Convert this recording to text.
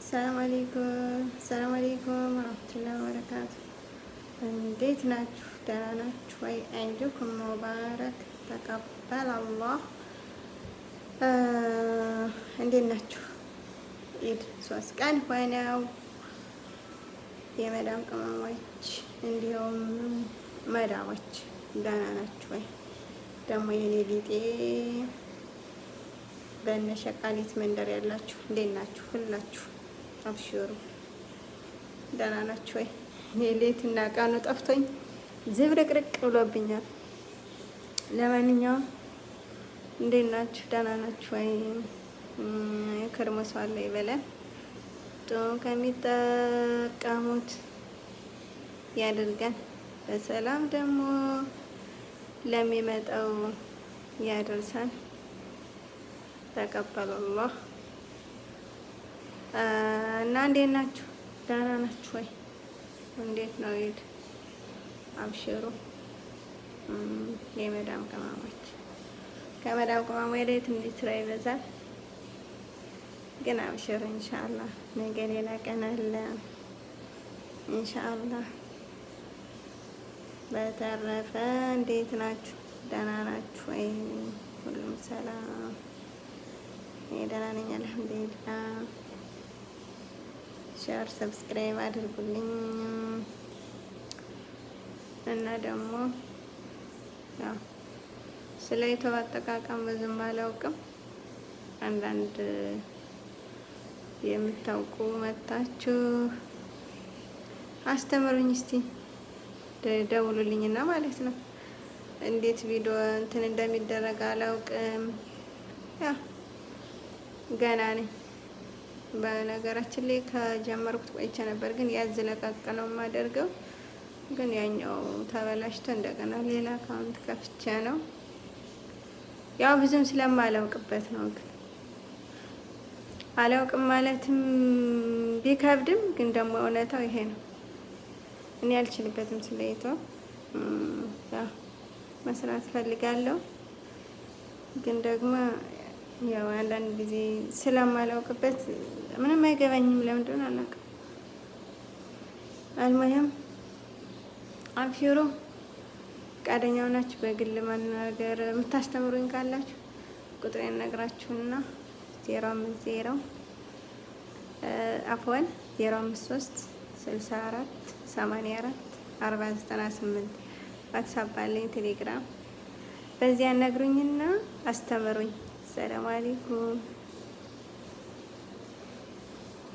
ሰላም አለይኩም ወራህመቱላሂ ወበረካቱ። እንዴት ናችሁ? ደህና ናችሁ ወይ? ዒድኩም ሙባረክ ተቀበል አላህ። እንዴት ናችሁ? ኢድ 3 ቀን ሆነው የመዳም ቅመሞች እንዲሁም መዳሞች ደህና ናችሁ ወይ? ደግሞ የኔ ሊጤ በነሸቃሊት መንደር ያላችሁ እንዴት ናችሁ? ሁላችሁ አብሽሩ ደህና ናችሁ ወይ? ሌትና ቀኑ ጠፍቶኝ ዝብርቅርቅ ብሎብኛል። ለማንኛውም እንዴት ናችሁ? ደህና ናችሁ ወይ? የከርሞ ሰው አለ ይበለን። ጥሩ ከሚጠቀሙት ያድርገን። በሰላም ደግሞ ለሚመጣው ያደርሰን። ተቀበሉላህ እና እንዴት ናችሁ? ደህና ናችሁ ወይ? እንዴት ነው ኢድ? አብሽሩ የመዳም ቅመሞች። ከመዳም ቅመሞች ላይ ትንሽ ስራ ይበዛል፣ ግን አብሽሩ ኢንሻአላህ። ነገ ሌላ ቀን አለ ኢንሻአላህ። በተረፈ እንዴት ናችሁ? ደህና ናችሁ ወይ? ሁሉም ሰላም? እኔ ደህና ነኝ አልሐምዱሊላህ። ሼር ሰብስክራይብ አድርጉልኝ እና ደግሞ ያው ስለ ዩቲዩብ አጠቃቀም ብዙም አላውቅም። አንዳንድ የምታውቁ መታችሁ አስተምሩኝ እስቲ፣ ደውሉልኝና ማለት ነው። እንዴት ቪዲዮ እንትን እንደሚደረግ አላውቅም። ያ ገና ነኝ። በነገራችን ላይ ከጀመርኩት ቆይቼ ነበር፣ ግን ያዝለቀቅ ነው የማደርገው። ግን ያኛው ተበላሽቶ እንደገና ሌላ አካውንት ከፍቼ ነው። ያው ብዙም ስለማላውቅበት ነው። ግን አላውቅም ማለትም ቢከብድም፣ ግን ደግሞ እውነታው ይሄ ነው። እኔ አልችልበትም። ስለይቶ ያው መስራት ፈልጋለሁ፣ ግን ደግሞ ያው አንዳንድ ጊዜ ስለማላውቅበት ምንም አይገባኝም። ለምንድን አላውቅም። አልሙሂም አብሽሩ። ፈቃደኛው ናችሁ በግል ማናገር የምታስተምሩኝ ካላችሁ ቁጥሬን ነግራችሁና 050 አፍወን 053 64 84 498 ዋትስአፕ አለኝ፣ ቴሌግራም። በዚያ ነግሩኝና አስተምሩኝ። ሰላም አለይኩም።